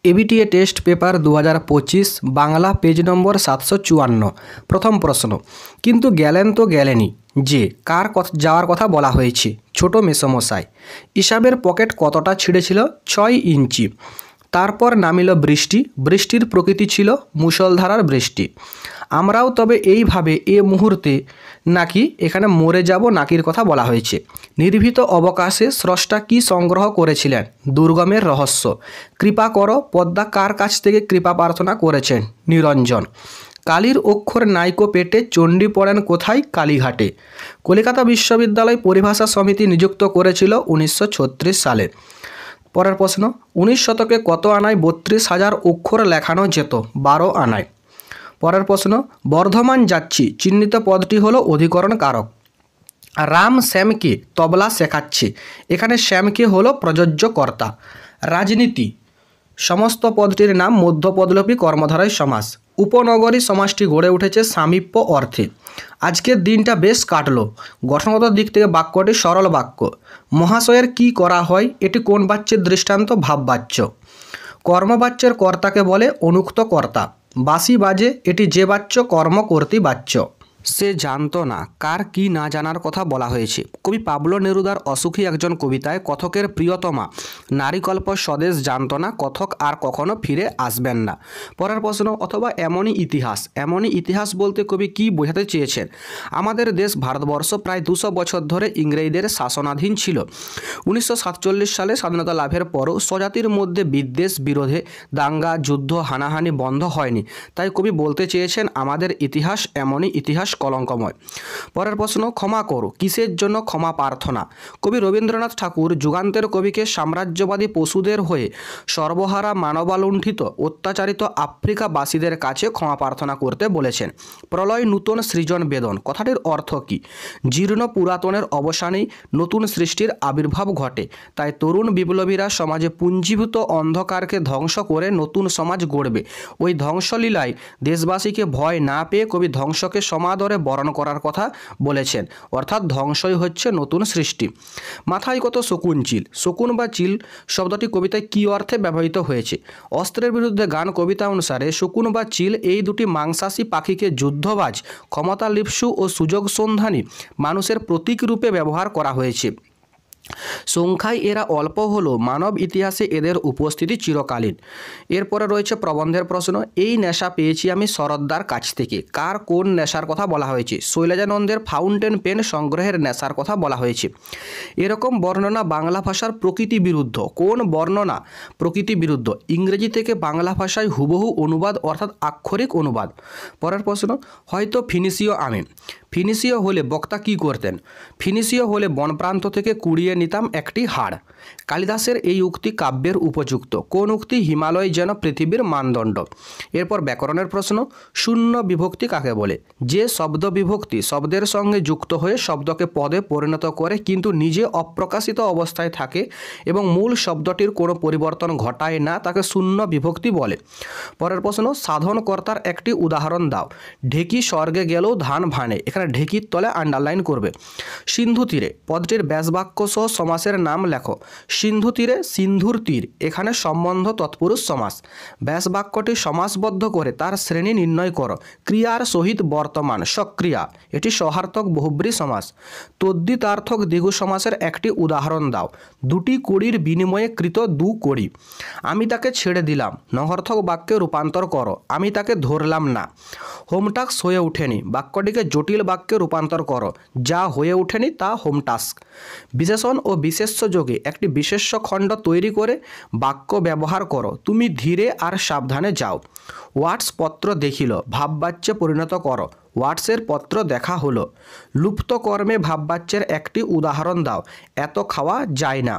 ABTA test paper 2025 Bangla page নম্বর 754। প্রথম প্রশ্ন, কিন্তু গেলেন তো গেলেনই যে কার যাওয়ার কথা বলা হয়েছে? ছোট মেসোমশাই। ইসাবের পকেট কতটা ছিঁড়েছিল? 6 ইঞ্চি। তারপর নামিল বৃষ্টি, বৃষ্টির প্রকৃতি ছিল মুষলধারার বৃষ্টি। আমরাও তবে এইভাবে এ মুহূর্তে নাকি এখানে মরে যাব নাকির কথা বলা হয়েছে। নির্ভীত অবকাশে স্রষ্টা কি সংগ্রহ করেছিলেন? দুর্গমের রহস্য। কৃপা করো পদ্মা কার কাছ থেকে কৃপা প্রার্থনা করেছেন? নিরঞ্জন। কালীর অক্ষর নাইকো পেটে, চণ্ডী পড়েন কোথায়? কালীঘাটে। কলকাতা বিশ্ববিদ্যালয় পরিভাষা সমিতি নিযুক্ত করেছিল 1936 সালে। পরের প্রশ্ন, 19 শতকে কত আনায় 32,000 অক্ষর লেখানো যেত? 12 আনায়। পরের প্রশ্ন, বর্ধমান যাচ্ছি চিহ্নিত পদটি হলো অধিকরণ কারক। রাম শ্যামকে তবলা শেখাচ্ছে, এখানে শ্যামকে হলো প্রযোজ্য কর্তা। রাজনীতি সমস্ত পদটির নাম মধ্যপদলোপী কর্মধারয় সমাস। উপনগরী সমাসটি গড়ে উঠেছে সামীপ্য অর্থে। আজকের দিনটা বেশ কাটলো। গঠনগত দিক থেকে বাক্যটি সরল বাক্য। মহাশয়ের কি করা হয়, এটি কোন বাচ্যের দৃষ্টান্ত? ভাববাচ্য। কর্মবাচ্যের কর্তাকে বলে অনুক্ত কর্তা। বাঁশি বাজে, এটি যে বাচ্য কর্মকর্তী বাচ্য। সে জানতো না, কার কি না জানার কথা বলা হয়েছে। কবি পাবলো নেরুদার অসুখী একজন কবিতায় কথকের প্রিয়তমা নারীকল্প স্বদেশ জানতো না, কথক আর কখনো ফিরে আসবেন না। পরের প্রশ্ন, অথবা এমনই ইতিহাস। এমনই ইতিহাস বলতে কবি কি বোঝাতে চেয়েছেন? আমাদের দেশ ভারতবর্ষ প্রায় 200 বছর ধরে ইংরেজদের শাসনাধীন ছিল। 1947 সালে স্বাধীনতা লাভের পরও স্বজাতির মধ্যে বিদ্বেষ, বিরোধে, দাঙ্গা, যুদ্ধ, হানাহানি বন্ধ হয়নি। তাই কবি বলতে চেয়েছেন আমাদের ইতিহাস এমনই ইতিহাস কলঙ্কময়। পরের প্রশ্ন, ক্ষমা করো কিসের জন্য ক্ষমা প্রার্থনা? কবি রবীন্দ্রনাথ ঠাকুর যুগান্তের কবিকে সাম্রাজ্যবাদী পশুদের হয়ে সর্বহারা মানবালুণ্ঠিত অত্যাচারিত আফ্রিকাবাসীদের কাছে ক্ষমা প্রার্থনা করতে বলেছেন। প্রলয় নূতন সৃজন বেদন কথাটির অর্থ কী? জীর্ণ পুরাতনের অবসানেই নতুন সৃষ্টির আবির্ভাব ঘটে। তাই তরুণ বিপ্লবীরা সমাজে পুঞ্জীভূত অন্ধকারকে ধ্বংস করে নতুন সমাজ গড়বে। ওই ধ্বংসলীলায় দেশবাসীকে ভয় না পেয়ে কবি ধ্বংসকে সমাদরে বরণ করার কথা বলেছেন। অর্থাৎ ধ্বংসই হচ্ছে নতুন সৃষ্টি। মাথায় কত শকুন চিল। শকুন বা চিল শব্দটি কবিতায় কী অর্থে ব্যবহৃত হয়েছে? অস্ত্রের বিরুদ্ধে গান কবিতা অনুসারে শকুন বা চিল এই দুটি মাংসাশী পাখিকে যুদ্ধবাজ, ক্ষমতা লিপ্সু ও সুযোগ সন্ধানী মানুষের প্রতীক রূপে ব্যবহার করা হয়েছে। সংখ্যায় এরা অল্প হলেও মানব ইতিহাসে এদের উপস্থিতি চিরকালীন। এরপরে রয়েছে প্রবন্ধের প্রশ্ন। এই নেশা পেয়েছি আমি শরৎদার কাছ থেকে। কার কোন নেশার কথা বলা হয়েছে? শৈলজানন্দের ফাউন্টেন পেন সংগ্রহের নেশার কথা বলা হয়েছে। এরকম বর্ণনা বাংলা ভাষার প্রকৃতি বিরুদ্ধ। কোন বর্ণনা? প্রকৃতি বিরুদ্ধ। ইংরেজি থেকে বাংলা ভাষায় হুবহু অনুবাদ অর্থাৎ আক্ষরিক অনুবাদ। পরের প্রশ্ন, হয়তো ফিনিশীয় আমি। ফিনিশীয় হলে বক্তা কী করতেন? ফিনিশীয় হলে বনপ্রান্ত থেকে কুড়িয়ে নিতাম একটি হাড়। কালিদাসের এই উক্তি কাব্যের উপযুক্ত। কোন উক্তি? হিমালয় যেন পৃথিবীর মানদণ্ড। এরপর ব্যাকরণের প্রশ্ন। শূন্য বিভক্তি কাকে বলে? যে শব্দ বিভক্তি শব্দের সঙ্গে যুক্ত হয়ে শব্দকে পদে পরিণত করে কিন্তু নিজে অপ্রকাশিত অবস্থায় থাকে এবং মূল শব্দটির কোনো পরিবর্তন ঘটায় না, তাকে শূন্য বিভক্তি বলে। পরের প্রশ্ন, সাধনকর্তার একটি উদাহরণ দাও। ঢেকি স্বর্গে গেলেও ধান ভানে, এখানে ঢেকির তলে আন্ডারলাইন করবে। সিন্ধু তীরে পদটির ব্যাসবাক্য সহ সমাসের নাম লেখো। সিন্ধু তীরে, সিন্ধুর তীর, এখানে সম্বন্ধ তৎপুরুষ সমাস। ব্যাসবাক্যটি সমাসবদ্ধ করে তার শ্রেণী নির্ণয় করো। ক্রিয়ার সহিত বর্তমান সক্রিয়া, এটি সহার্থক বহুব্রী সমাস। তদ্ধিতার্থক দ্বিগু সমাসের একটি উদাহরণ দাও। দুটি কড়ির বিনিময়ে কৃত দু কড়ি। আমি তাকে ছেড়ে দিলাম, নহর্থক বাক্যে রূপান্তর করো। আমি তাকে ধরলাম না। হোমটাস্ক হয়ে ওঠেনি, বাক্যটিকে জটিল বাক্যে রূপান্তর করো। যা হয়ে ওঠেনি তা হোমটাস্ক। বিশেষণ ও বিশেষ্য যোগে একটি বিশেষ্য খণ্ড তৈরি করে বাক্য ব্যবহার করো। তুমি ধীরে আর সাবধানে যাও। ওয়াটস পত্র দেখিল, ভাববাচ্যে পরিণত করো। ওয়াটসের পত্র দেখা হলো। লুপ্ত কর্মে ভাববাচ্যের একটি উদাহরণ দাও। এত খাওয়া যায় না।